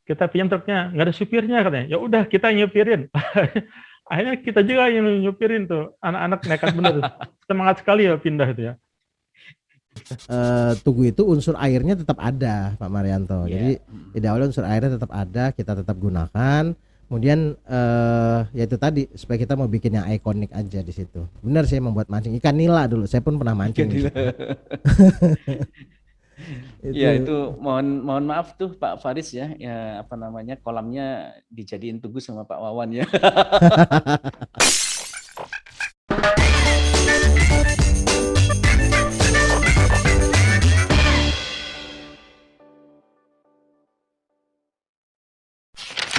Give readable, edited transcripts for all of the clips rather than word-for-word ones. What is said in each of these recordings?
kita pinjam truknya, nggak ada supirnya katanya. Ya udah kita nyupirin. Akhirnya kita juga yang nyupirin tuh. Anak-anak nekat bener. Semangat sekali ya pindah itu ya. Tugu itu unsur airnya tetap ada, Pak Marianto. Iya. Jadi tidak awalnya unsur airnya tetap ada, kita tetap gunakan. Kemudian ya itu tadi supaya kita mau bikin yang ikonik aja di situ. Benar sih membuat mancing ikan nila dulu. Saya pun pernah mancing di situ. Ya itu Itu mohon maaf tuh Pak Faris ya, ya apa namanya kolamnya dijadiin tugu sama Pak Wawan ya.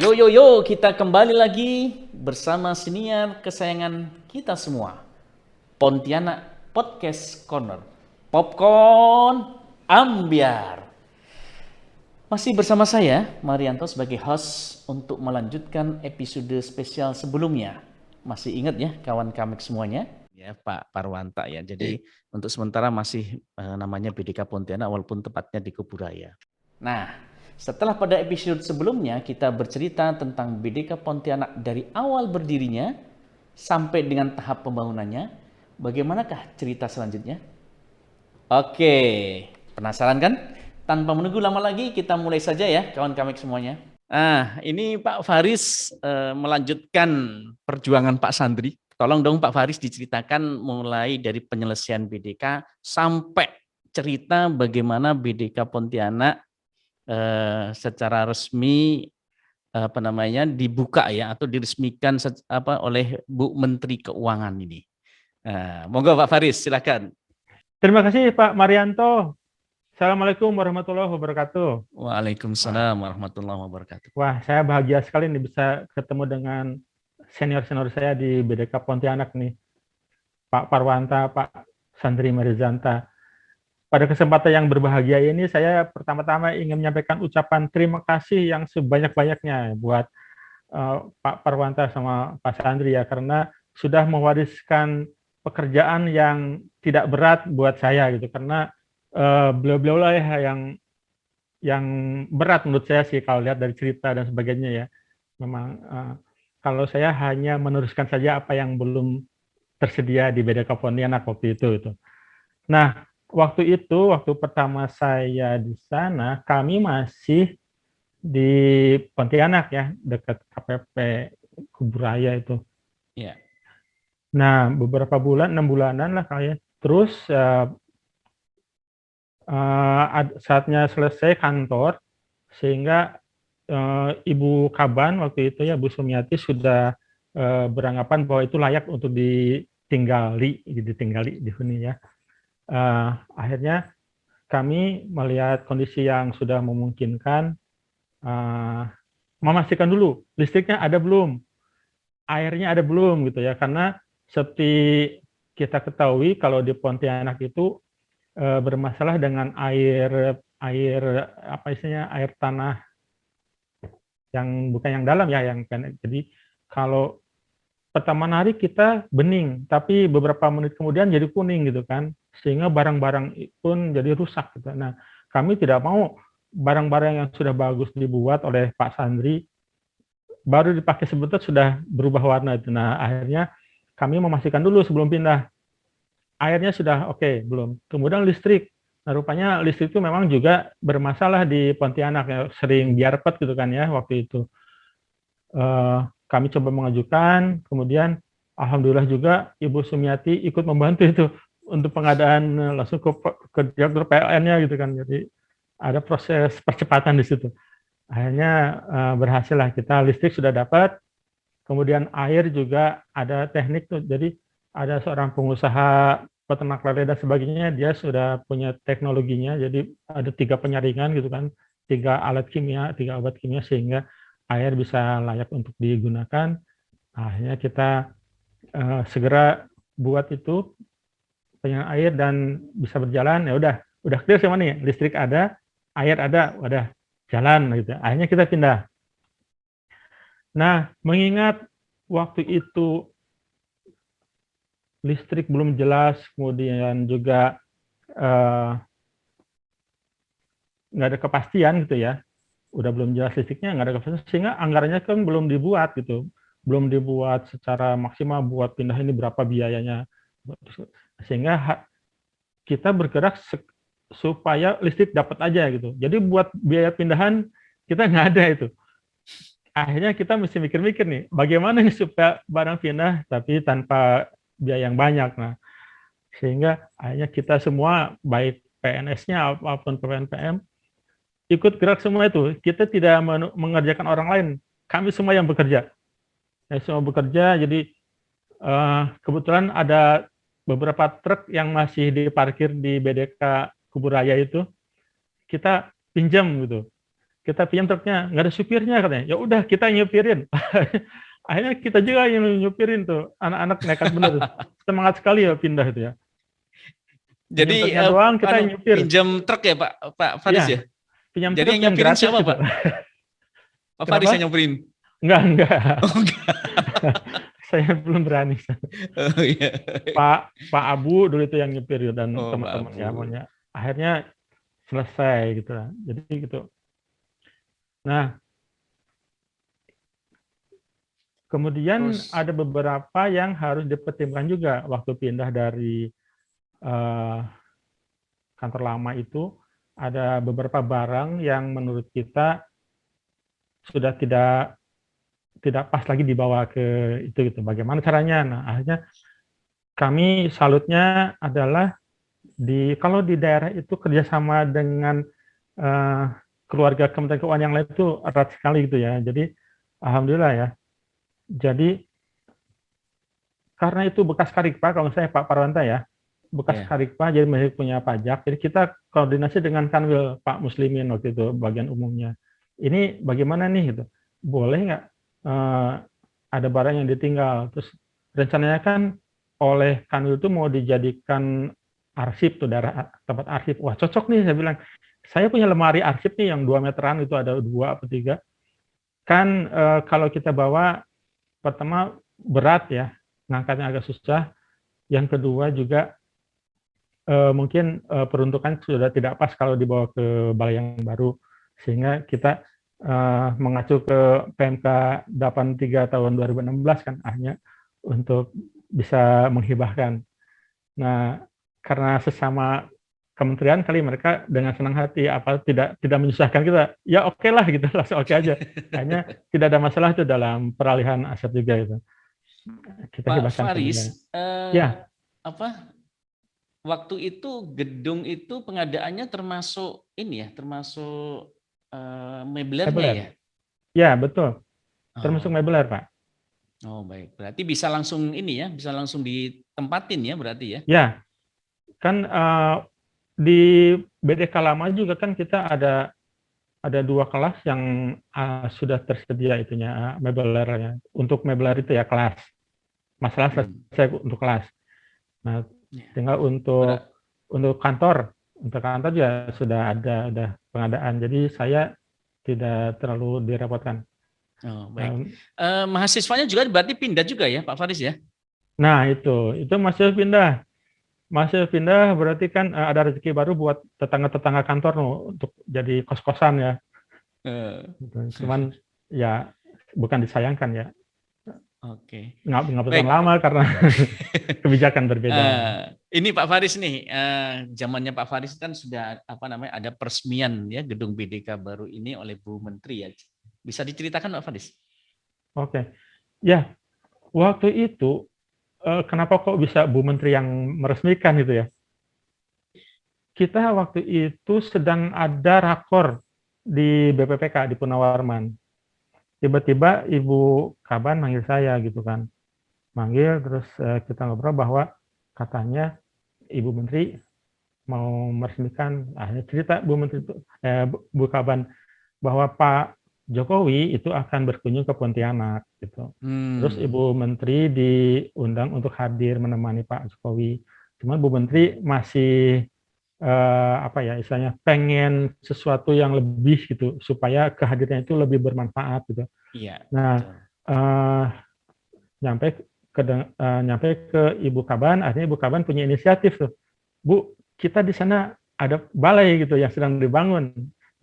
Yo, kita kembali lagi bersama siniar kesayangan kita semua. Pontianak Podcast Corner. Popcorn ambiar. Masih bersama saya, Marianto sebagai host untuk melanjutkan episode spesial sebelumnya. Masih ingat ya kawan kami semuanya? Ya Pak Parwanta ya. Jadi untuk sementara masih namanya BDK Pontianak walaupun tepatnya di Kuburaya. Nah, setelah pada episode sebelumnya kita bercerita tentang BDK Pontianak dari awal berdirinya sampai dengan tahap pembangunannya, bagaimanakah cerita selanjutnya? Oke, penasaran kan? Tanpa menunggu lama lagi kita mulai saja ya kawan kami semuanya. Ini Pak Faris melanjutkan perjuangan Pak Sandri. Tolong dong Pak Faris diceritakan mulai dari penyelesaian BDK sampai cerita bagaimana BDK Pontianak secara resmi dibuka ya atau diresmikan oleh Bu Menteri Keuangan ini. Monggo Pak Faris silakan. Terima kasih Pak Marianto. Assalamualaikum warahmatullahi wabarakatuh. Waalaikumsalam warahmatullahi wabarakatuh. Wah, saya bahagia sekali nih bisa ketemu dengan senior-senior saya di BDK Pontianak nih. Pak Parwanta, Pak Sandri Merizanta. Pada kesempatan yang berbahagia ini, saya pertama-tama ingin menyampaikan ucapan terima kasih yang sebanyak-banyaknya buat Pak Parwanta sama Pak Sandri ya, karena sudah mewariskan pekerjaan yang tidak berat buat saya gitu, karena beliau-beliau lah ya yang berat menurut saya sih kalau lihat dari cerita dan sebagainya ya. Memang kalau saya hanya meneruskan saja apa yang belum tersedia di BDK Pontianak waktu itu. Nah, waktu pertama saya di sana, kami masih di Pontianak ya, dekat KPP Kuburaya itu. Ya. Nah, beberapa bulan, 6 bulanan lah kayaknya. Terus saatnya selesai kantor, sehingga Ibu Kaban waktu itu ya, Bu Sumiati sudah beranggapan bahwa itu layak untuk ditinggali di sini ya. Akhirnya kami melihat kondisi yang sudah memungkinkan, memastikan dulu listriknya ada belum, airnya ada belum gitu ya, karena seperti kita ketahui kalau di Pontianak itu bermasalah dengan air apa istilahnya, air tanah yang bukan yang dalam ya, yang pendek. Jadi kalau pertama hari kita bening, tapi beberapa menit kemudian jadi kuning gitu kan, sehingga barang-barang pun jadi rusak gitu. Nah, kami tidak mau barang-barang yang sudah bagus dibuat oleh Pak Sandri baru dipakai sebentar sudah berubah warna itu. Nah, akhirnya kami memastikan dulu sebelum pindah airnya sudah oke, belum. Kemudian listrik. Nah, rupanya listrik itu memang juga bermasalah di Pontianak ya, sering biarpet gitu kan ya waktu itu. Kami coba mengajukan, kemudian alhamdulillah juga Ibu Sumiati ikut membantu itu untuk pengadaan langsung ke direktur PLN-nya gitu kan. Jadi ada proses percepatan di situ. Akhirnya berhasil lah, kita listrik sudah dapat, kemudian air juga ada teknik tuh. Jadi ada seorang pengusaha peternak lele dan sebagainya, dia sudah punya teknologinya. Jadi ada 3 penyaringan gitu kan, 3 alat kimia, 3 obat kimia, sehingga air bisa layak untuk digunakan. Akhirnya kita segera buat itu penyaringan air dan bisa berjalan. Ya udah clear sama nih, listrik ada, air ada, udah jalan gitu. Akhirnya kita pindah. Nah, mengingat waktu itu listrik belum jelas, kemudian juga nggak ada kepastian gitu ya udah belum jelas listriknya, nggak ada kapasitas, sehingga anggarannya kan belum dibuat gitu, belum dibuat secara maksimal buat pindah ini berapa biayanya, sehingga kita bergerak supaya listrik dapat aja gitu. Jadi buat biaya pindahan kita nggak ada itu. Akhirnya kita mesti mikir-mikir nih, bagaimana nih supaya barang pindah tapi tanpa biaya yang banyak. Nah, sehingga akhirnya kita semua, baik PNS-nya apapun PNPM, ikut gerak semua itu. Kita tidak mengerjakan orang lain, kami semua yang bekerja. Semua bekerja, jadi kebetulan ada beberapa truk yang masih diparkir di BDK Kuburaya itu, kita pinjam gitu. Kita pinjam truknya, nggak ada supirnya katanya. Ya udah kita nyupirin. Akhirnya kita juga yang nyupirin tuh. Anak-anak nekat bener. Semangat sekali ya pindah itu ya. Jadi doang kita nyupir. pinjam truk ya Pak Faris ya? Pinjam jadi truk yang yang nyupirin gratis siapa gitu. Pak? Pak Faris yang nyupirin? Enggak. Oh, enggak. Saya belum berani. Oh, iya. Pak Abu dulu itu yang nyupir dan teman-teman ya, pokoknya. Akhirnya selesai gitu lah. Jadi gitu. Nah, kemudian ada beberapa yang harus dipertimbangkan juga waktu pindah dari kantor lama itu. Ada beberapa barang yang menurut kita sudah tidak pas lagi dibawa ke itu gitu. Bagaimana caranya? Nah, akhirnya kami salutnya adalah kalau di daerah itu kerjasama dengan keluarga Kementerian Keuangan yang lain itu erat sekali gitu ya. Jadi alhamdulillah ya. Jadi karena itu bekas Karikpa, kalau saya Pak Parwanta ya, bekas Karikpa, jadi masih punya pajak. Jadi kita koordinasi dengan Kanwil Pak Muslimin waktu itu bagian umumnya. Ini bagaimana nih gitu? Boleh nggak ada barang yang ditinggal? Terus rencananya kan oleh Kanwil itu mau dijadikan arsip tuh, daerah tempat arsip. Wah cocok nih, saya bilang. Saya punya lemari arsip nih yang 2 meteran, itu ada 2 atau 3. Kan kalau kita bawa, pertama berat ya, ngangkatnya agak susah. Yang kedua juga mungkin peruntukan sudah tidak pas kalau dibawa ke balai yang baru, sehingga kita mengacu ke PMK 83 tahun 2016 kan akhirnya untuk bisa menghibahkan. Nah, karena sesama kementerian kali mereka dengan senang hati tidak menyusahkan kita, ya oke lah gitu, langsung oke aja. Hanya tidak ada masalah itu dalam peralihan aset juga itu. Kita Pak Faris, ya. Waktu itu gedung itu pengadaannya termasuk ini ya, termasuk meblernya ya? Ya betul, termasuk mebeler Pak. Oh baik, berarti bisa langsung ini ya, bisa langsung ditempatin ya berarti ya? Ya, kan di BDK lama juga kan kita ada 2 kelas yang sudah tersedia itunya mebelernya. Untuk mebeler itu ya kelas. Masalah selesai untuk kelas. Nah, tinggal untuk kantor juga sudah ada pengadaan. Jadi saya tidak terlalu direpotkan. Oh, baik. Mahasiswanya juga berarti pindah juga ya, Pak Faris ya? Nah, itu masih pindah. Masih pindah berarti kan ada rezeki baru buat tetangga-tetangga kantor untuk jadi kos-kosan ya. Cuman ya bukan disayangkan ya. Oke. Nggak bertahan lama karena kebijakan berbeda. Ini Pak Faris nih, zamannya Pak Faris kan sudah ada peresmian ya gedung BDK baru ini oleh Bu Menteri ya. Bisa diceritakan Pak Faris? Oke. Ya, waktu itu kenapa kok bisa Bu Menteri yang meresmikan gitu ya? Kita waktu itu sedang ada rakor di BPPK di Punawarman. Tiba-tiba Ibu Kaban manggil saya gitu kan. Manggil terus kita ngobrol bahwa katanya Ibu Menteri mau meresmikan, akhirnya cerita Bu Menteri itu, Bu Kaban bahwa Pak Jokowi itu akan berkunjung ke Pontianak gitu. Terus Ibu Menteri diundang untuk hadir menemani Pak Jokowi. Cuman Bu Menteri masih istilahnya pengen sesuatu yang lebih gitu supaya kehadirannya itu lebih bermanfaat gitu. Iya. Nah, nyampe ke Ibu Kaban, akhirnya Ibu Kaban punya inisiatif tuh. Bu, kita di sana ada balai gitu yang sedang dibangun.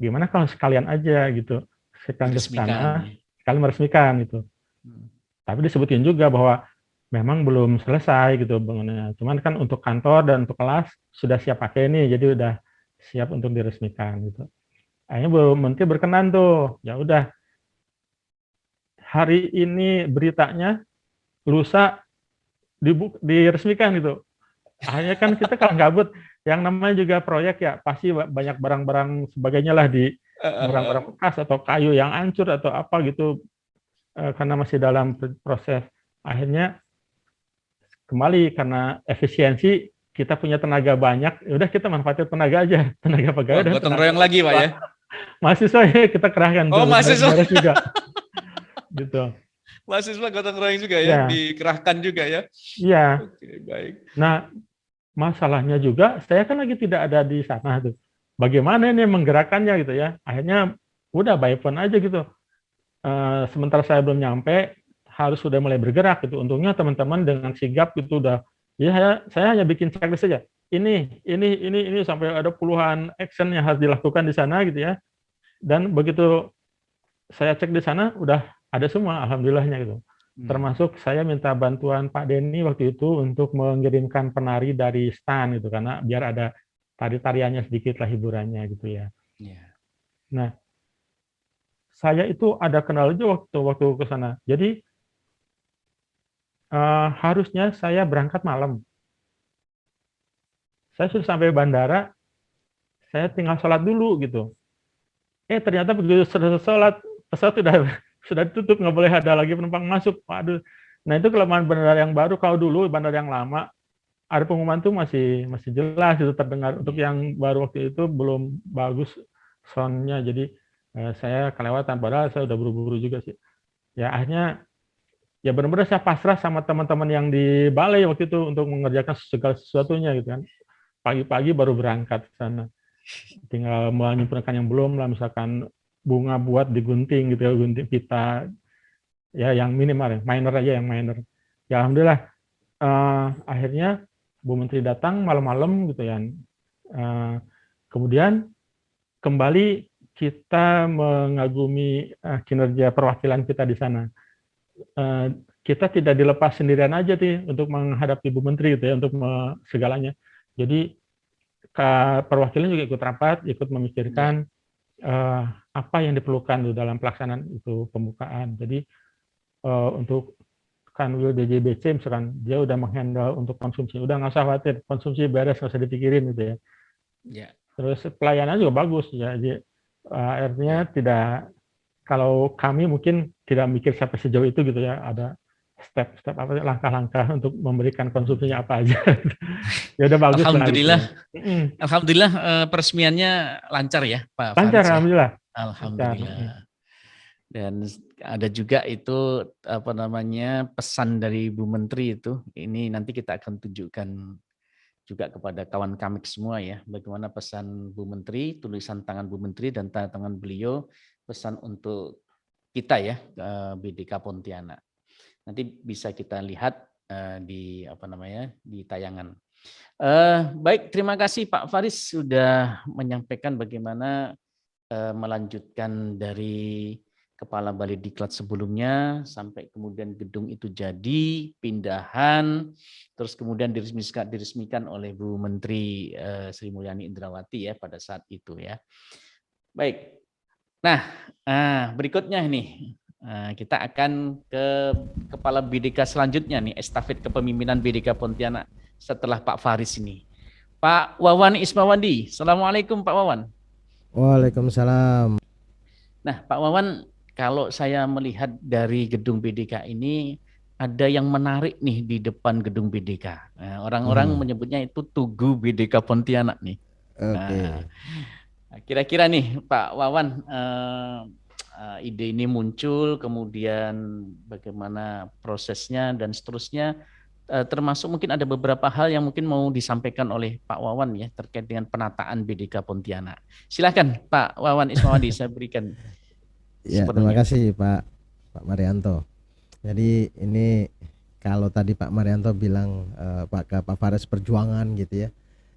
gimana kalau sekalian aja gitu, sekalian ke Diresmikan. sana, sekalian meresmikan gitu. Hmm. Tapi disebutin juga bahwa memang belum selesai gitu bangunannya. Cuman kan untuk kantor dan untuk kelas sudah siap pakai nih, jadi udah siap untuk diresmikan gitu. Akhirnya Bu Menteri berkenan tuh, ya udah hari ini beritanya, lusa diresmikan gitu. Akhirnya kan kita kalau gabut, yang namanya juga proyek ya pasti banyak barang-barang sebagainya lah di barang-barang bekas atau kayu yang hancur atau apa gitu, karena masih dalam proses. Akhirnya kembali karena efisiensi kita punya tenaga banyak, ya udah kita manfaatin tenaga aja, tenaga pegawai dan Gotong tenaga royong lagi Pak ya. mahasiswa ya kita kerahkan Oh, tuh mahasiswa. beres juga gitu. Mahasiswa gotong royong juga ya, Ya, dikerahkan juga ya. iya. Oke, baik. Nah, masalahnya juga saya kan lagi tidak ada di sana tuh. Bagaimana ini menggerakkannya gitu ya. Akhirnya udah by phone aja gitu. Sementara saya belum nyampe, harus sudah mulai bergerak gitu. Untungnya teman-teman dengan sigap gitu udah, ya saya hanya bikin checklist saja. Ini sampai ada puluhan action yang harus dilakukan di sana gitu ya. Dan begitu saya cek di sana udah ada semua, alhamdulillahnya gitu. Termasuk saya minta bantuan Pak Denny waktu itu untuk mengirimkan penari dari stan gitu, karena biar ada tari-tariannya sedikit lah hiburannya gitu ya. Nah, saya itu ada kenal aja waktu ke sana. Jadi harusnya saya berangkat malam. Saya sudah sampai bandara, saya tinggal sholat dulu gitu. Ternyata begitu selesai sholat, pesawat sudah ditutup, nggak boleh ada lagi penumpang masuk. Waduh. Nah itu kelemahan bandara yang baru. Kalau dulu bandara yang lama, ada pengumuman tuh masih jelas itu terdengar. Untuk yang baru waktu itu belum bagus soundnya, jadi saya kelewatan. Padahal saya udah buru-buru juga sih. Ya akhirnya ya benar-benar saya pasrah sama teman-teman yang di balai waktu itu untuk mengerjakan segala sesuatunya gitu kan. Pagi-pagi baru berangkat ke sana. Tinggal menyempurnakan yang belum lah, misalkan bunga buat digunting gitu ya, gunting pita ya yang minimal, minor aja yang minor. Ya alhamdulillah akhirnya Bu Menteri datang malam-malam gitu ya. Kemudian kembali kita mengagumi kinerja perwakilan kita di sana. Kita tidak dilepas sendirian aja nih untuk menghadapi Bu Menteri gitu ya, untuk segalanya. Jadi perwakilan juga ikut rapat, ikut memikirkan apa yang diperlukan dalam pelaksanaan itu pembukaan. Jadi untuk Kanwil DJBC misalkan dia udah menghandle untuk konsumsi, udah nggak usah khawatir, konsumsi beres, nggak usah dipikirin gitu ya. Terus pelayanan juga bagus ya, jadi artinya tidak, kalau kami mungkin tidak mikir sampai sejauh itu gitu ya, ada step-step apa langkah-langkah untuk memberikan konsumsinya apa aja. Ya udah bagus Alhamdulillah. lah gitu. Alhamdulillah peresmiannya lancar ya Pak Faris. Lancar, alhamdulillah. Alhamdulillah. Dan ada juga itu apa namanya pesan dari Bu Menteri itu. Ini nanti kita akan tunjukkan juga kepada kawan kamik semua ya, bagaimana pesan Bu Menteri, tulisan tangan Bu Menteri dan tanda tangan beliau, pesan untuk kita ya, BDK Pontianak. Nanti bisa kita lihat di apa namanya di tayangan. Baik, terima kasih Pak Faris sudah menyampaikan bagaimana melanjutkan dari Kepala Balai Diklat sebelumnya sampai kemudian gedung itu jadi pindahan, terus kemudian diresmikan oleh Bu Menteri Sri Mulyani Indrawati ya pada saat itu ya. Baik, nah berikutnya nih kita akan ke Kepala BDK selanjutnya nih, estafet kepemimpinan BDK Pontianak setelah Pak Faris ini. Pak Wawan Ismawandi. Assalamualaikum Pak Wawan. Waalaikumsalam. Nah Pak Wawan, kalau saya melihat dari gedung BDK ini ada yang menarik nih di depan gedung BDK. Nah, orang-orang menyebutnya itu Tugu BDK Pontianak nih. Nah, kira-kira nih Pak Wawan, ide ini muncul, kemudian bagaimana prosesnya dan seterusnya, termasuk mungkin ada beberapa hal yang mungkin mau disampaikan oleh Pak Wawan ya terkait dengan penataan BDK Pontianak. Silakan Pak Wawan Ismawandi, saya berikan. Ya, terima kasih Pak Marianto. Jadi ini kalau tadi Pak Marianto bilang Pak Faris perjuangan gitu ya.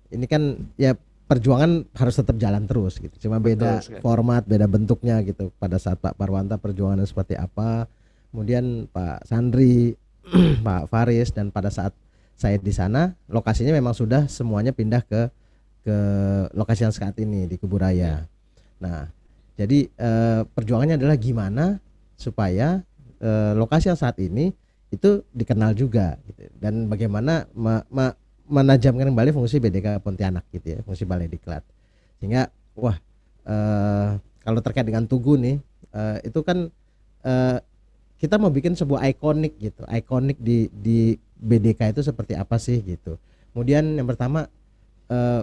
Ini kan ya perjuangan harus tetap jalan terus gitu. Cuma beda Betul sekali. format, beda bentuknya gitu. Pada saat Pak Parwanta perjuangannya seperti apa, kemudian Pak Sandri, Pak Faris, dan pada saat saya di sana lokasinya memang sudah semuanya pindah ke lokasi yang saat ini di Kuburaya. Nah, jadi perjuangannya adalah gimana supaya lokasi yang saat ini itu dikenal juga gitu. Dan bagaimana menajamkan kembali fungsi BDK Pontianak gitu ya, fungsi Balai Diklat. Sehingga wah, kalau terkait dengan Tugu nih, itu kan kita mau bikin sebuah ikonik gitu. Ikonik di BDK itu seperti apa sih gitu. Kemudian yang pertama,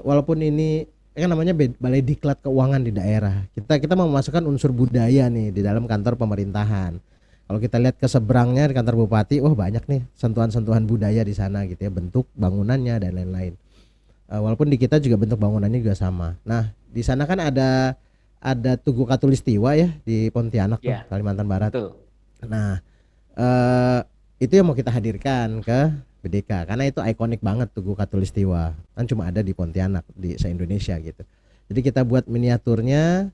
walaupun ini kan namanya Balai Diklat Keuangan di daerah, kita mau memasukkan unsur budaya nih di dalam kantor pemerintahan. Kalau kita lihat ke seberangnya di kantor bupati, wah banyak nih sentuhan-sentuhan budaya di sana gitu ya, bentuk bangunannya dan lain-lain. Walaupun di kita juga bentuk bangunannya juga sama. Nah, di sana kan ada Tugu Katulistiwa ya di Pontianak tuh, Ya, Kalimantan Barat. betul. Nah, itu yang mau kita hadirkan ke BDK karena itu ikonik banget Tugu Katulistiwa. Kan cuma ada di Pontianak di se-Indonesia gitu. Jadi kita buat miniaturnya,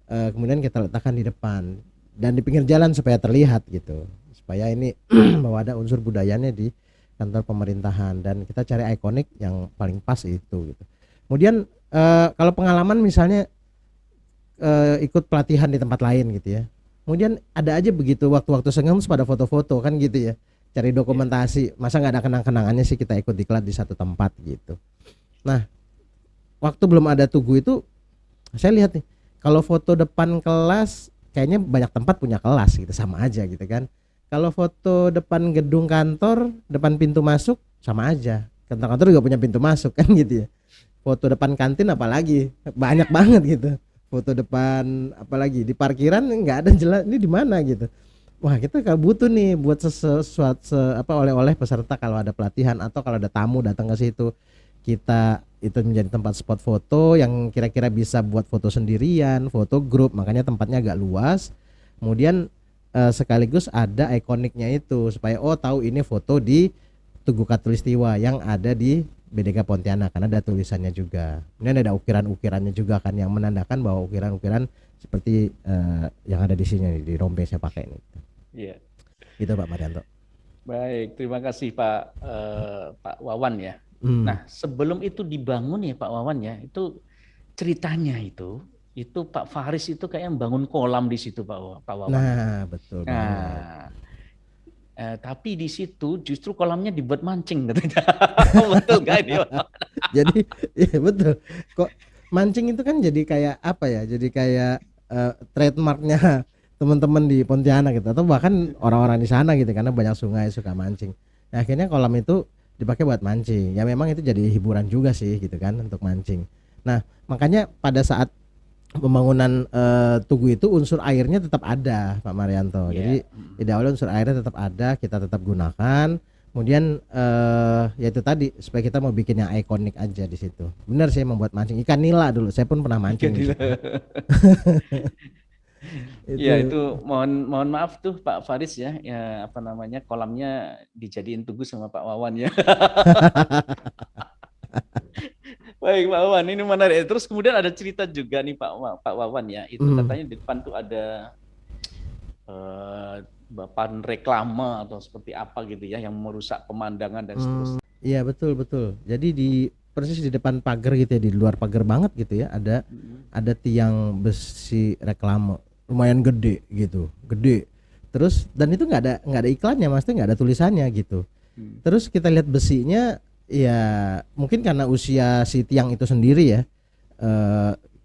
kemudian kita letakkan di depan dan di pinggir jalan supaya terlihat gitu. Supaya ini bahwa ada unsur budayanya di kantor pemerintahan dan kita cari ikonik yang paling pas itu gitu. Kemudian kalau pengalaman misalnya ikut pelatihan di tempat lain gitu ya. Kemudian ada aja begitu waktu-waktu senggang terus pada foto-foto kan gitu ya. Cari dokumentasi, masa nggak ada kenang-kenangannya sih kita ikut diklat di satu tempat gitu. Nah, waktu belum ada Tugu itu saya lihat nih, kalau foto depan kelas kayaknya banyak tempat punya kelas gitu, sama aja gitu kan. Kalau foto depan gedung kantor, depan pintu masuk sama aja. Kantor-kantor juga punya pintu masuk kan gitu ya. Foto depan kantin apalagi banyak banget gitu. Foto depan apalagi di parkiran nggak ada jelas ini di mana gitu. Wah, kita butuh nih buat sesuatu oleh-oleh peserta kalau ada pelatihan atau kalau ada tamu datang ke situ. Kita itu menjadi tempat spot foto yang kira-kira bisa buat foto sendirian, foto grup, makanya tempatnya agak luas. Kemudian sekaligus ada ikoniknya itu supaya tahu ini foto di Tugu Katulistiwa yang ada di BDK Pontianak karena ada tulisannya juga. Kemudian ada ukiran-ukirannya juga kan yang menandakan bahwa ukiran-ukiran seperti yang ada di sini di rompi saya pakai ini. Iya. Gitu Pak Marianto. Baik, terima kasih Pak Wawan ya. Nah, sebelum itu dibangun ya Pak Wawan ya, itu ceritanya itu Pak Faris itu kayak bangun kolam di situ Pak Wawan. Nah, betul banget. Nah, tapi di situ justru kolamnya dibuat mancing katanya. Betul nggak ini Pak? Jadi iya betul. Kok mancing itu kan jadi kayak apa ya? Jadi kayak trademarknya teman-teman di Pontianak gitu atau bahkan orang-orang di sana gitu karena banyak sungai suka mancing. Nah, akhirnya kolam itu dipakai buat mancing. Ya memang itu jadi hiburan juga sih gitu kan untuk mancing. Nah, makanya pada saat pembangunan Tugu itu unsur airnya tetap ada Pak Marianto. Jadi di awal unsur airnya tetap ada, kita tetap gunakan. Kemudian ya itu tadi supaya kita mau bikin yang ikonik aja di situ. Benar sih membuat mancing ikan nila dulu. Saya pun pernah mancing di situ. Ya itu mohon maaf tuh Pak Faris ya, kolamnya dijadiin Tugu sama Pak Wawan ya. Baik Pak Wawan, ini menarik. Terus kemudian ada cerita juga nih Pak Wawan ya, itu katanya di depan tuh ada papan reklame atau seperti apa gitu ya yang merusak pemandangan dan seterusnya. Iya betul. Jadi persis di depan pagar gitu ya, di luar pagar banget gitu ya, ada tiang besi reklame lumayan gede gitu, gede. Terus dan itu nggak ada iklannya, maksudnya nggak ada tulisannya gitu. Terus kita lihat besinya, ya mungkin karena usia si tiang itu sendiri ya,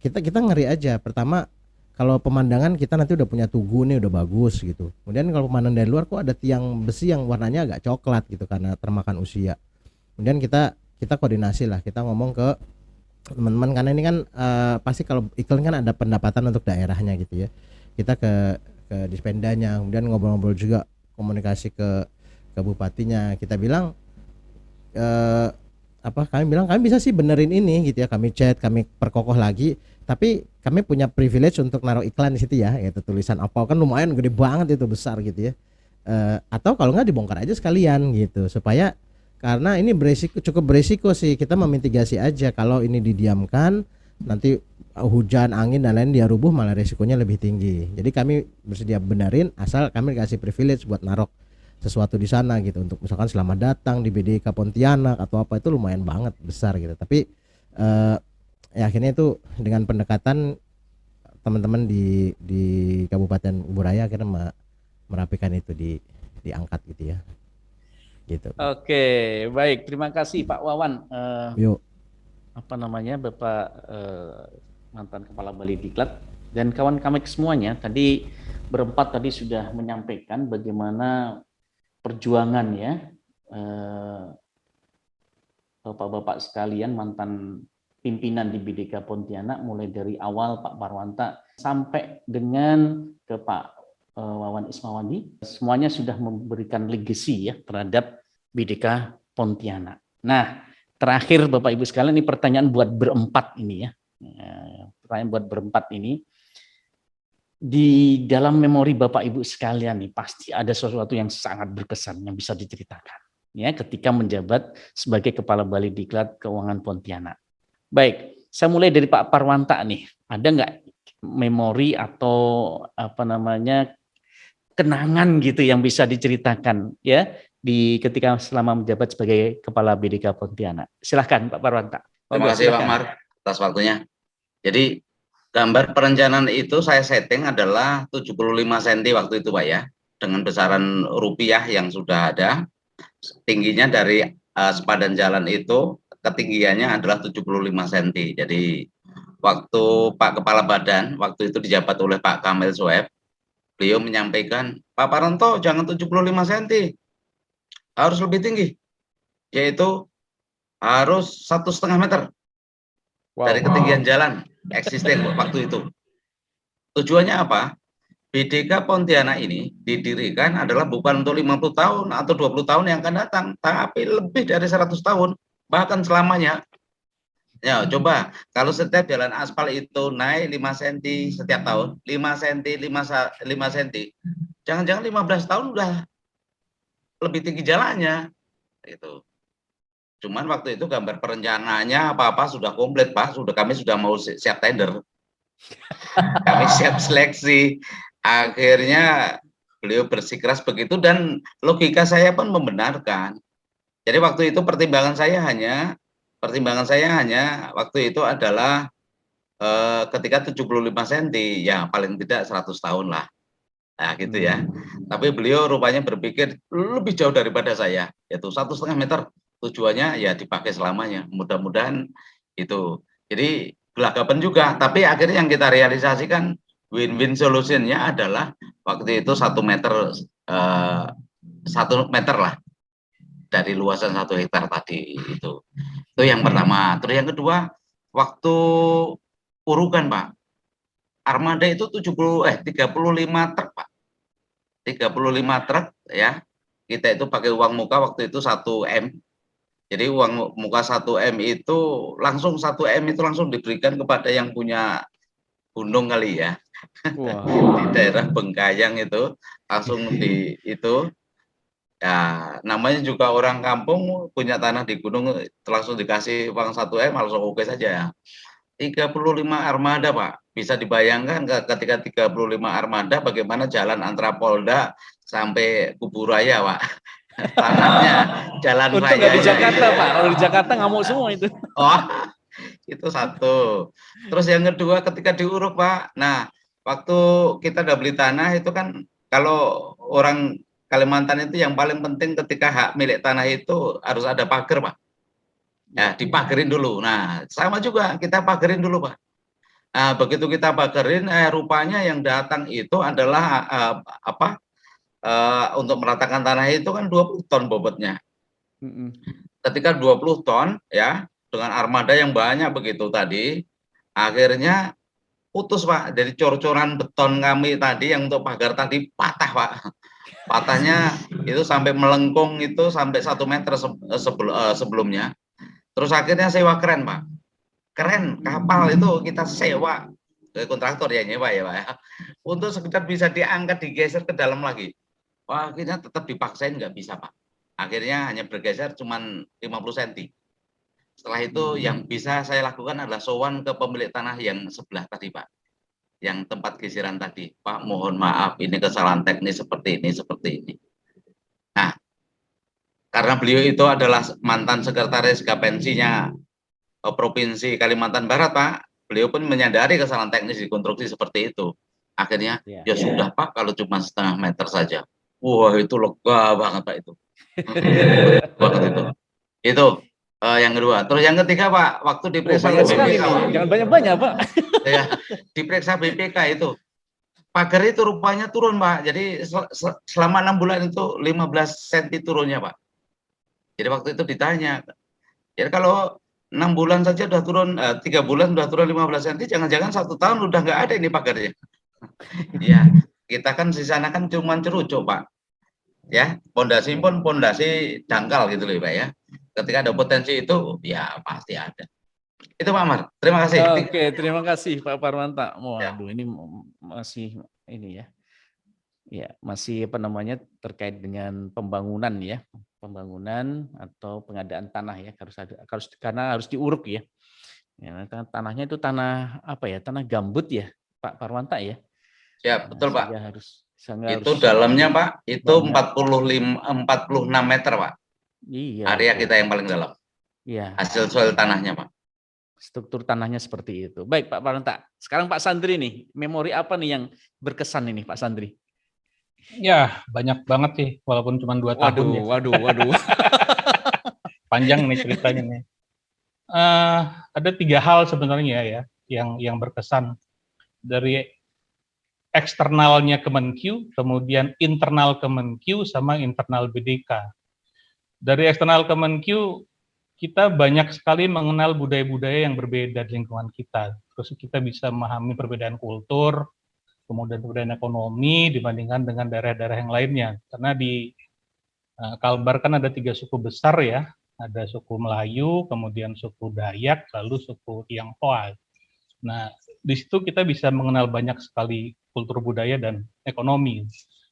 kita ngeri aja. Pertama kalau pemandangan kita nanti udah punya Tugu nih udah bagus gitu. Kemudian kalau pemandangan dari luar kok ada tiang besi yang warnanya agak coklat gitu karena termakan usia. Kemudian kita koordinasi lah, kita ngomong ke teman-teman karena ini kan pasti kalau iklan kan ada pendapatan untuk daerahnya gitu ya. Kita ke dispendanya, kemudian ngobrol-ngobrol juga, komunikasi ke bupatinya. Kita bilang kami bilang kami bisa sih benerin ini gitu ya, kami chat, kami perkokoh lagi, tapi kami punya privilege untuk naruh iklan di situ ya, yaitu tulisan apa kan lumayan gede banget itu, besar gitu ya. Atau kalau nggak dibongkar aja sekalian gitu, supaya karena ini cukup beresiko sih, kita memitigasi aja kalau ini didiamkan nanti hujan, angin dan lain dia rubuh malah resikonya lebih tinggi. Jadi kami bersedia benerin asal kami kasih privilege buat narok sesuatu di sana gitu, untuk misalkan selamat datang di BDK Pontianak atau apa, itu lumayan banget besar gitu. Tapi ya akhirnya itu dengan pendekatan teman-teman di Kabupaten Buraya akhirnya merapikan itu, diangkat gitu ya. Gitu. Oke, baik. Terima kasih Pak Wawan. Yuk. Bapak mantan Kepala Bali Diklat dan kawan kami semuanya tadi berempat tadi sudah menyampaikan bagaimana perjuangan ya Bapak-bapak sekalian mantan pimpinan di BDK Pontianak, mulai dari awal Pak Parwanta sampai dengan ke Pak Wawan Ismawandi, semuanya sudah memberikan legacy ya terhadap BDK Pontianak. Nah, terakhir Bapak Ibu sekalian, ini pertanyaan buat berempat ini ya. Pertanyaan buat berempat ini. Di dalam memori Bapak Ibu sekalian nih pasti ada sesuatu yang sangat berkesan yang bisa diceritakan ya ketika menjabat sebagai Kepala Bali Diklat Keuangan Pontianak. Baik, saya mulai dari Pak Parwanta nih. Ada nggak memori atau kenangan gitu yang bisa diceritakan ya di ketika selama menjabat sebagai Kepala BDK Pontianak? Silahkan Pak Parwanta. Terima kasih Pak Mar atas waktunya. Jadi gambar perencanaan itu saya setting adalah 75 cm waktu itu Pak ya, dengan besaran rupiah yang sudah ada. Tingginya dari sepadan jalan itu ketinggiannya adalah 75 cm. Jadi waktu Pak Kepala Badan waktu itu dijabat oleh Pak Kamil Soeb, beliau menyampaikan, Pak Paranto jangan 75 cm, harus lebih tinggi, yaitu harus 1,5 meter dari ketinggian jalan existing waktu itu. Tujuannya apa? BDK Pontianak ini didirikan adalah bukan untuk 50 tahun atau 20 tahun yang akan datang, tapi lebih dari 100 tahun, bahkan selamanya. Ya, coba kalau setiap jalan aspal itu naik 5 cm setiap tahun, 5 cm, 5 cm, jangan-jangan 15 tahun udah lebih tinggi jalannya. Gitu. Cuman waktu itu gambar perencanaannya apa-apa sudah komplit Pak, kami sudah mau siap tender. Kami siap seleksi. Akhirnya beliau bersikeras begitu dan logika saya pun membenarkan. Jadi waktu itu pertimbangan saya hanya waktu itu adalah ketika 75 cm ya paling tidak 100 tahun lah. Nah gitu ya. Tapi beliau rupanya berpikir lebih jauh daripada saya, yaitu 1,5 meter. Tujuannya ya dipakai selamanya. Mudah-mudahan itu. Jadi gelagapan juga. Tapi akhirnya yang kita realisasikan win-win solutionnya adalah waktu itu 1 meter 1 meter lah dari luasan 1 hektar tadi itu yang pertama. Terus yang kedua, waktu urukan Pak, armada itu 35 truk Pak, 35 truk ya, kita itu pakai uang muka waktu itu 1 M. Jadi uang muka 1 M itu langsung 1 M itu langsung diberikan kepada yang punya gunung kali ya. Wow. Di daerah Bengkayang itu langsung di itu ya, namanya juga orang kampung punya tanah di gunung, langsung dikasih uang 1 M langsung oke saja. 35 armada Pak, bisa dibayangkan ketika 35 armada bagaimana jalan antara Polda sampai Kuburaya Pak. Tanahnya jalan raya. Untung nggak di Jakarta Pak, kalau di Jakarta ngamuk semua itu. Oh, itu satu. Terus yang kedua ketika diuruk Pak, nah waktu kita udah beli tanah itu kan kalau orang Kalimantan itu yang paling penting ketika hak milik tanah itu harus ada pagar Pak. Ya dipagerin dulu. Nah sama juga kita pagerin dulu Pak. Nah begitu kita pagerin, rupanya yang datang itu adalah untuk meratakan tanah itu kan 20 ton bobotnya. Ketika 20 ton ya dengan armada yang banyak begitu tadi, akhirnya putus Pak, dari cor-coran beton kami tadi yang untuk pagar tadi patah Pak. Patahnya itu sampai melengkung itu sampai 1 meter sebelumnya. Terus akhirnya sewa keren Pak. Keren kapal itu kita sewa ke kontraktor ya nyewa ya Pak ya. Untuk sekedar bisa diangkat digeser ke dalam lagi. Wah, akhirnya tetap dipaksain nggak bisa Pak. Akhirnya hanya bergeser cuman 50 cm. Setelah itu yang bisa saya lakukan adalah sowan ke pemilik tanah yang sebelah tadi, Pak. Yang tempat gisiran tadi. Pak, mohon maaf, ini kesalahan teknis seperti ini, seperti ini. Nah, karena beliau itu adalah mantan sekretaris Gapensinya Provinsi Kalimantan Barat, Pak. Beliau pun menyadari kesalahan teknis di konstruksi seperti itu. Akhirnya, ya sudah Pak, kalau cuma setengah meter saja. Wah, itu lega banget Pak itu. Banget itu. Itu yang kedua. Terus yang ketiga Pak, waktu diperiksa banyak sekali BPK. nih, jangan banyak-banyak Pak. Ya, diperiksa BPK itu. Pagar itu rupanya turun Pak. Jadi selama 6 bulan itu 15 cm turunnya Pak. Jadi waktu itu ditanya, ya kalau 6 bulan saja udah turun, 3 bulan udah turun 15 cm, jangan-jangan 1 tahun udah nggak ada ini pagarnya. Ya, kita kan di sana kan cuma cerucuk Pak. Ya, pondasi pun pondasi dangkal gitu loh Pak ya. Ketika ada potensi itu, ya pasti ada. Itu Pak Amar, terima kasih. Oke, terima kasih Pak Parwanta. Waduh, ini masih ini ya. Ya, masih apa namanya terkait dengan pembangunan ya. Pembangunan atau pengadaan tanah ya, karena harus diuruk ya. Ya, tanahnya itu tanah apa ya? Tanah gambut ya, Pak Parwanta ya. Ya, betul Pak. Itu dalamnya Pak, itu 46 meter Pak. Iya. Area kita yang paling dalam. Iya. Hasil soil tanahnya Pak. Struktur tanahnya seperti itu. Baik Pak Parwanta. Sekarang Pak Sandri nih, memori apa nih yang berkesan ini Pak Sandri? Ya, banyak banget sih, walaupun cuma 2 tahun ya. Waduh. Panjang nih ceritanya nih. Ada 3 hal sebenarnya ya, yang berkesan dari eksternalnya Kemenkyu, kemudian internal Kemenkyu, sama internal BDK. Dari eksternal Kemenkyu, kita banyak sekali mengenal budaya-budaya yang berbeda di lingkungan kita. Terus kita bisa memahami perbedaan kultur, kemudian perbedaan ekonomi dibandingkan dengan daerah-daerah yang lainnya. Karena di Kalbar kan ada 3 suku besar ya, ada suku Melayu, kemudian suku Dayak, lalu suku Tionghoa. Nah, di situ kita bisa mengenal banyak sekali kultur budaya dan ekonomi.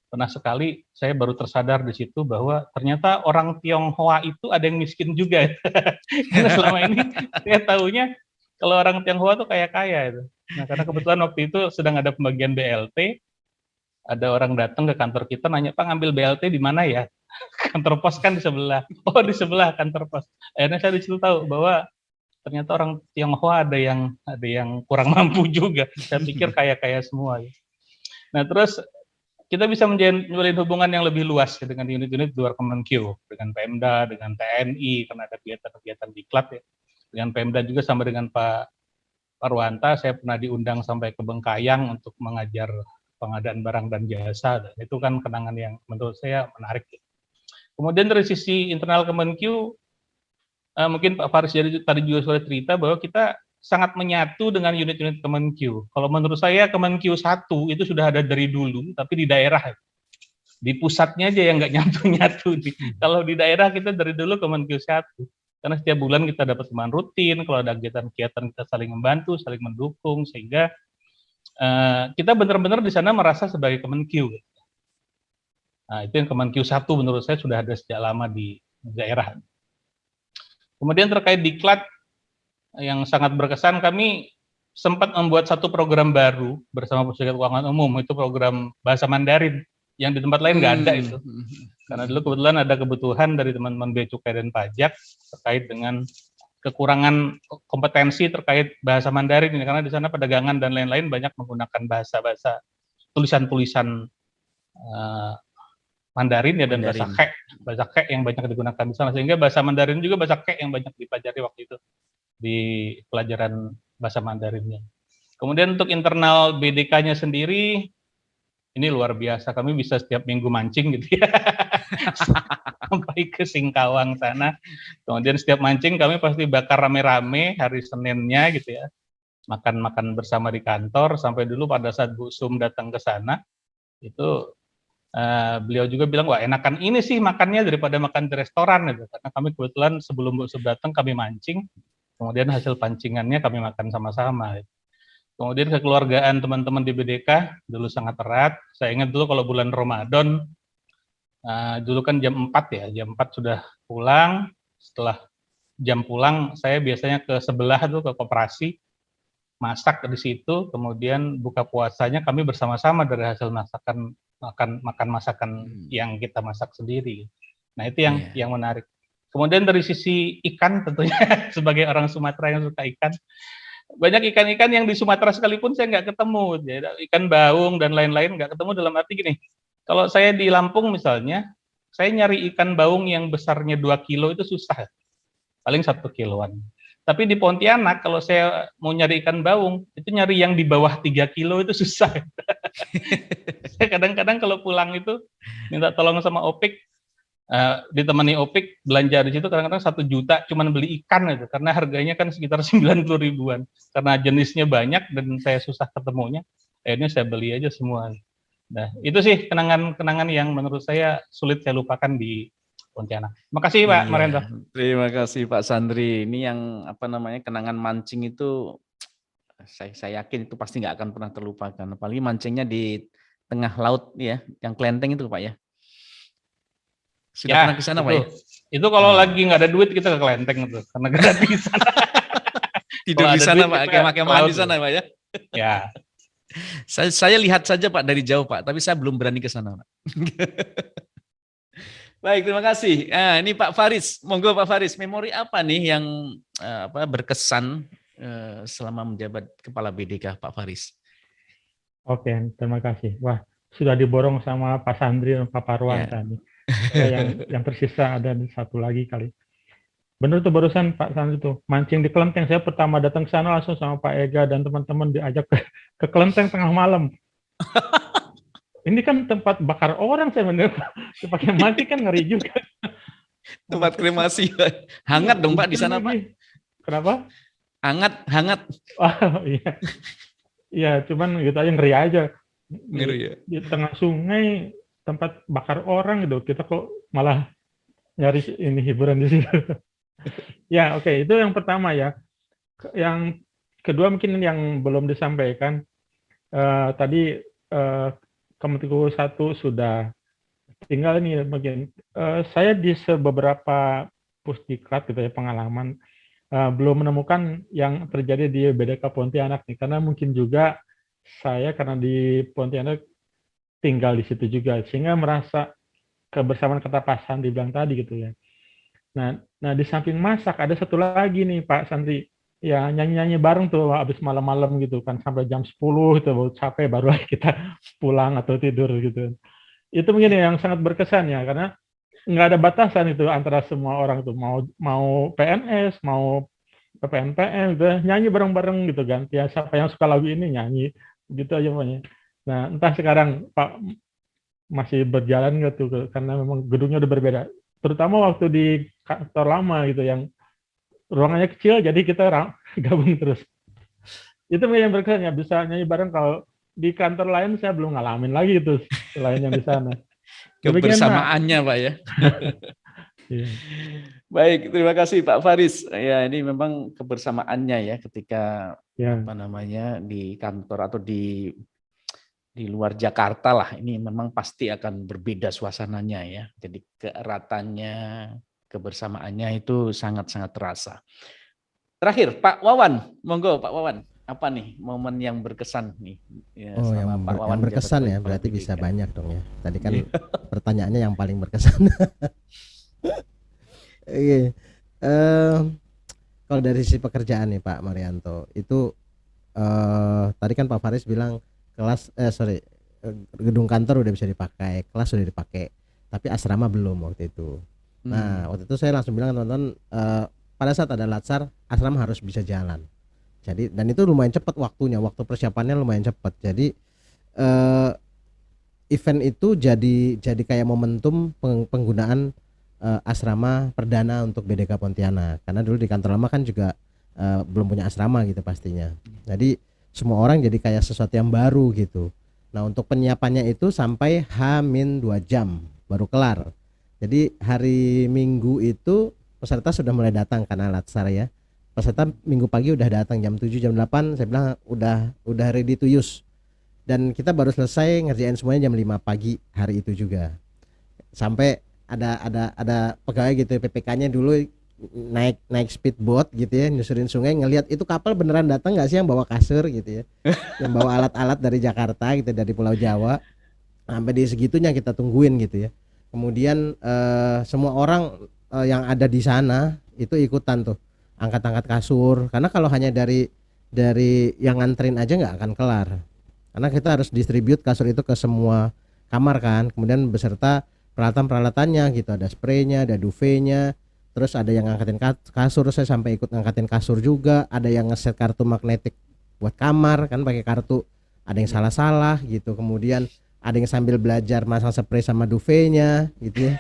Pernah sekali saya baru tersadar di situ bahwa ternyata orang Tionghoa itu ada yang miskin juga. Karena selama ini saya tahunya kalau orang Tionghoa tuh kaya-kaya itu. Nah, karena kebetulan waktu itu sedang ada pembagian BLT, ada orang datang ke kantor kita nanya, Pak ngambil BLT di mana ya? Kantor pos kan di sebelah. Oh di sebelah kantor pos. Akhirnya saya di situ tahu bahwa ternyata orang Tionghoa ada yang kurang mampu juga. Saya pikir kaya-kaya semua. Nah terus kita bisa menjalin hubungan yang lebih luas ya, dengan unit-unit luar Kemenkyu, dengan Pemda, dengan TNI, karena ada kegiatan-kegiatan diklat ya. Dengan Pemda juga sama dengan Pak Parwanta, saya pernah diundang sampai ke Bengkayang untuk mengajar pengadaan barang dan jasa, dan itu kan kenangan yang menurut saya menarik. Kemudian dari sisi internal Kemenkyu, mungkin Pak Faris tadi juga sudah cerita bahwa kita sangat menyatu dengan unit-unit Kemenkyu. Kalau menurut saya Kemenkyu 1 itu sudah ada dari dulu, tapi di daerah, di pusatnya aja yang nggak nyatu-nyatu. Kalau di daerah kita dari dulu Kemenkyu 1. Karena setiap bulan kita dapat teman rutin, kalau ada kegiatan-kegiatan kita saling membantu, saling mendukung, sehingga kita benar-benar di sana merasa sebagai Kemenkyu. Nah, itu yang Kemenkyu 1 menurut saya sudah ada sejak lama di daerah. Kemudian terkait diklat yang sangat berkesan, kami sempat membuat satu program baru bersama Pusat Keuangan Umum, itu program bahasa Mandarin, yang di tempat lain nggak ada itu. Karena dulu kebetulan ada kebutuhan dari teman-teman Bea Cukai dan Pajak terkait dengan kekurangan kompetensi terkait bahasa Mandarin ini, karena di sana pedagangan dan lain-lain banyak menggunakan bahasa-bahasa tulisan-tulisan Mandarin ya, dan bahasa Kek yang banyak digunakan di sana, sehingga bahasa Mandarin juga bahasa Kek yang banyak dipelajari waktu itu di pelajaran bahasa Mandarinnya. Kemudian untuk internal BDK-nya sendiri, ini luar biasa, kami bisa setiap minggu mancing gitu ya, sampai ke Singkawang sana. Kemudian setiap mancing kami pasti bakar rame-rame hari Seninnya gitu ya, makan-makan bersama di kantor, sampai dulu pada saat Bu Sum datang ke sana, itu beliau juga bilang, wah enakan ini sih makannya daripada makan di restoran gitu. Karena kami kebetulan sebelum Bu Sum datang kami mancing, kemudian hasil pancingannya kami makan sama-sama gitu. Kemudian kekeluargaan teman-teman di BDK dulu sangat erat. Saya ingat dulu kalau bulan Ramadan, dulu kan jam 4 ya, jam 4 sudah pulang, setelah jam pulang saya biasanya ke sebelah tuh ke koperasi, masak di situ, kemudian buka puasanya kami bersama-sama dari hasil makan masakan yang kita masak sendiri. Nah itu yang menarik. Kemudian dari sisi ikan tentunya sebagai orang Sumatera yang suka ikan, banyak ikan-ikan yang di Sumatera sekalipun saya nggak ketemu, ya, ikan baung dan lain-lain nggak ketemu, dalam arti gini, kalau saya di Lampung misalnya, saya nyari ikan baung yang besarnya 2 kilo itu susah, paling 1 kiloan. Tapi di Pontianak kalau saya mau nyari ikan baung, itu nyari yang di bawah 3 kilo itu susah. Saya kadang-kadang kalau pulang itu minta tolong sama Opik, ditemani Opik belanja di situ, kadang-kadang 1 juta cuman beli ikan itu, karena harganya kan sekitar 90 ribuan. Karena jenisnya banyak dan saya susah ketemunya, akhirnya saya beli aja semua. Nah, itu sih kenangan-kenangan yang menurut saya sulit saya lupakan di Pontianak. Makasih Pak Marianto. Terima kasih Pak Sandri. Ini yang kenangan mancing itu saya yakin itu pasti nggak akan pernah terlupakan. Apalagi mancingnya di tengah laut ya, yang kelenteng itu Pak ya. Sudah pernah ke sana Pak ya? Itu kalau lagi nggak ada duit kita ke kelenteng itu, karena gratis di sana. Tidur di sana Pak, kemah-kemahan di sana Pak ya. Ya. Saya lihat saja Pak dari jauh Pak, tapi saya belum berani ke sana Pak. Baik, terima kasih. Ini Pak Faris, monggo Pak Faris, memori apa nih yang berkesan selama menjabat Kepala BDK Pak Faris? Oke, terima kasih. Wah, sudah diborong sama Pak Sandri dan Pak Parwan tadi. Yang tersisa ada satu lagi kali. Benar tuh barusan Pak Sandri tuh, mancing di kelenteng. Saya pertama datang ke sana langsung sama Pak Ega dan teman-teman diajak ke kelenteng tengah malam. Ini kan tempat bakar orang, saya mendengar pakai mati kan ngeri juga. Tempat kremasi, hangat dong Pak di sana Pak. Kenapa? Hangat. Oh iya, iya cuman gitu aja ngeri aja. Ngeri ya. Di tengah sungai tempat bakar orang gitu, kita kok malah nyari ini hiburan di situ. Ya oke, itu yang pertama ya. Yang kedua mungkin yang belum disampaikan tadi. Kementerian 1 sudah tinggal ini bagian saya di beberapa pusdiklat gitu ya pengalaman belum menemukan yang terjadi di BDK Pontianak nih, karena mungkin juga saya karena di Pontianak tinggal di situ juga sehingga merasa kebersamaan kata Pak Sandri bilang tadi gitu ya. Nah di samping masak ada satu lagi nih Pak Sandri. Ya nyanyi-nyanyi bareng tuh habis malam-malam gitu kan sampai jam 10 itu baru capek baru kita pulang atau tidur gitu. Itu mungkin yang sangat berkesan ya karena nggak ada batasan itu antara semua orang tuh mau PNS mau PNPM gitu nyanyi bareng-bareng gitu gantian siapa yang suka lagu ini nyanyi gitu aja pokoknya. Nah entah sekarang Pak masih berjalan nggak tuh karena memang gedungnya udah berbeda. Terutama waktu di kantor lama gitu yang ruangannya kecil jadi kita gabung terus. Itu yang berkesan ya bisa nyanyi bareng. Kalau di kantor lain saya belum ngalamin lagi itu selain yang di sana. Kebersamaannya Pak ya. Iya. Baik, terima kasih Pak Faris. Ya ini memang kebersamaannya ya ketika di kantor atau di luar Jakarta lah. Ini memang pasti akan berbeda suasananya ya. Jadi keeratannya, kebersamaannya itu sangat-sangat terasa. Terakhir, Pak Wawan, monggo Pak Wawan, apa nih momen yang berkesan nih? Ya, yang berkesan ya, berarti bisa banyak dong ya. Tadi kan pertanyaannya yang paling berkesan. Kalau dari sisi pekerjaan nih Pak Marianto, itu tadi kan Pak Faris bilang gedung kantor udah bisa dipakai, kelas sudah dipakai, tapi asrama belum waktu itu. Nah waktu itu saya langsung bilang teman-teman pada saat ada latsar asrama harus bisa jalan. Jadi dan itu lumayan cepat waktunya, waktu persiapannya lumayan cepat. Jadi event itu jadi kayak momentum penggunaan asrama perdana untuk BDK Pontianak. Karena dulu di kantor lama kan juga belum punya asrama gitu pastinya. Jadi semua orang jadi kayak sesuatu yang baru gitu. Nah untuk penyiapannya itu sampai H-2 jam baru kelar. Jadi hari Minggu itu peserta sudah mulai datang karena latsar ya. Peserta Minggu pagi udah datang jam 7 jam 8 saya bilang udah ready to use. Dan kita baru selesai ngerjain semuanya jam 5 pagi hari itu juga. Sampai ada pegawai gitu PPK-nya dulu naik speedboat gitu ya, nyusurin sungai, ngelihat itu kapal beneran datang nggak sih yang bawa kasur gitu ya, yang bawa alat-alat dari Jakarta gitu, dari Pulau Jawa, sampai di segitunya kita tungguin gitu ya. Kemudian semua orang yang ada di sana itu ikutan tuh angkat-angkat kasur, karena kalau hanya dari yang nganterin aja nggak akan kelar, karena kita harus distribute kasur itu ke semua kamar kan, kemudian beserta peralatan-peralatannya gitu, ada spraynya, ada duvetnya, terus ada yang ngangkatin kasur, saya sampai ikut ngangkatin kasur juga, ada yang ngeset kartu magnetik buat kamar kan pakai kartu, ada yang salah-salah gitu, kemudian ada yang sambil belajar masang spray sama duvetnya gitu ya.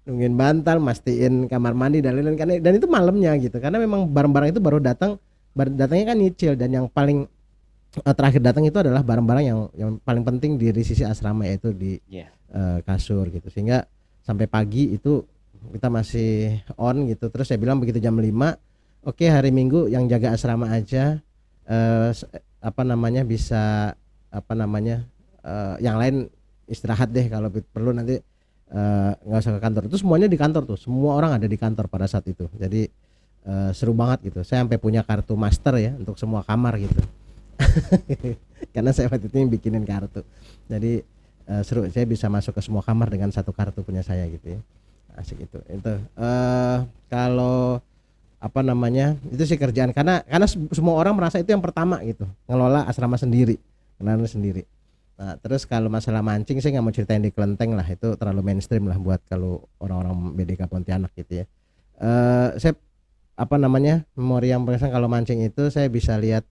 Nungguin bantal, mastiin kamar mandi dan lain-lain, dan itu malamnya gitu, karena memang barang-barang itu baru datangnya kan nyicil, dan yang paling terakhir datang itu adalah barang-barang yang paling penting di sisi asrama, yaitu di kasur gitu, sehingga sampai pagi itu kita masih on gitu. Terus saya bilang begitu jam 5, oke, hari Minggu yang jaga asrama aja bisa yang lain istirahat deh, kalau perlu nanti nggak usah ke kantor. Itu semuanya di kantor tuh, semua orang ada di kantor pada saat itu. Jadi seru banget gitu. Saya sampai punya kartu master ya untuk semua kamar gitu. Karena saya waktu itu yang bikinin kartu. Jadi seru, saya bisa masuk ke semua kamar dengan satu kartu punya saya gitu ya. Asik itu. Kalau itu sih kerjaan, karena semua orang merasa itu yang pertama gitu, ngelola asrama sendiri, ngelola sendiri. Nah, terus kalau masalah mancing saya nggak mau ceritain di kelenteng lah, itu terlalu mainstream lah buat kalau orang-orang BDK Pontianak gitu ya. Saya memori yang berkesan kalau mancing itu, saya bisa lihat,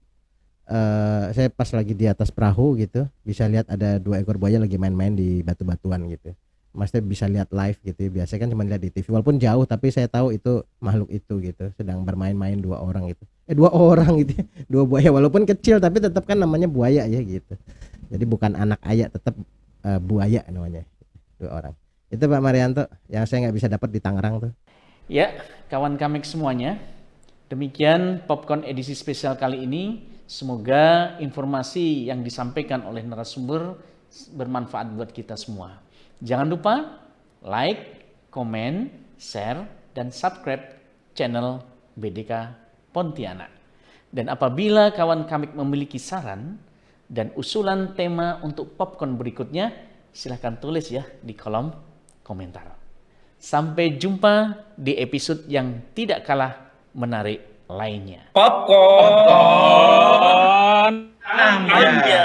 saya pas lagi di atas perahu gitu, bisa lihat ada 2 ekor buaya lagi main-main di batu-batuan gitu. Maksudnya bisa lihat live gitu. Biasanya kan cuma lihat di TV, walaupun jauh, tapi saya tahu itu makhluk itu gitu sedang bermain-main 2 orang gitu. 2 orang gitu. 2 buaya, walaupun kecil tapi tetap kan namanya buaya ya gitu. Jadi bukan anak ayak, tetap buaya namanya. 2 orang. Itu Pak Marianto yang saya nggak bisa dapat di Tangerang tuh. Ya, kawan Kamek semuanya. Demikian Popcorn edisi spesial kali ini. Semoga informasi yang disampaikan oleh narasumber bermanfaat buat kita semua. Jangan lupa like, komen, share, dan subscribe channel BDK Pontianak. Dan apabila kawan Kamik memiliki saran dan usulan tema untuk popcorn berikutnya, silahkan tulis ya di kolom komentar. Sampai jumpa di episode yang tidak kalah menarik lainnya. Popcorn. Anja.